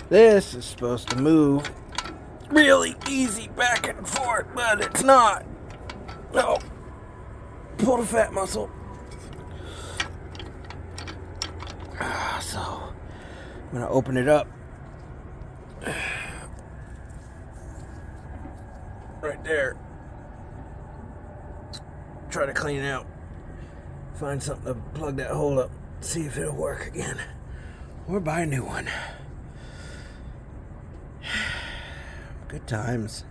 This is supposed to move really easy back and forth, but it's not. No. Pull the fat muscle. So, I'm going to open it up. Right there. Try to clean it out. Find something to plug that hole up. See if it'll work again. Or buy a new one. Good times.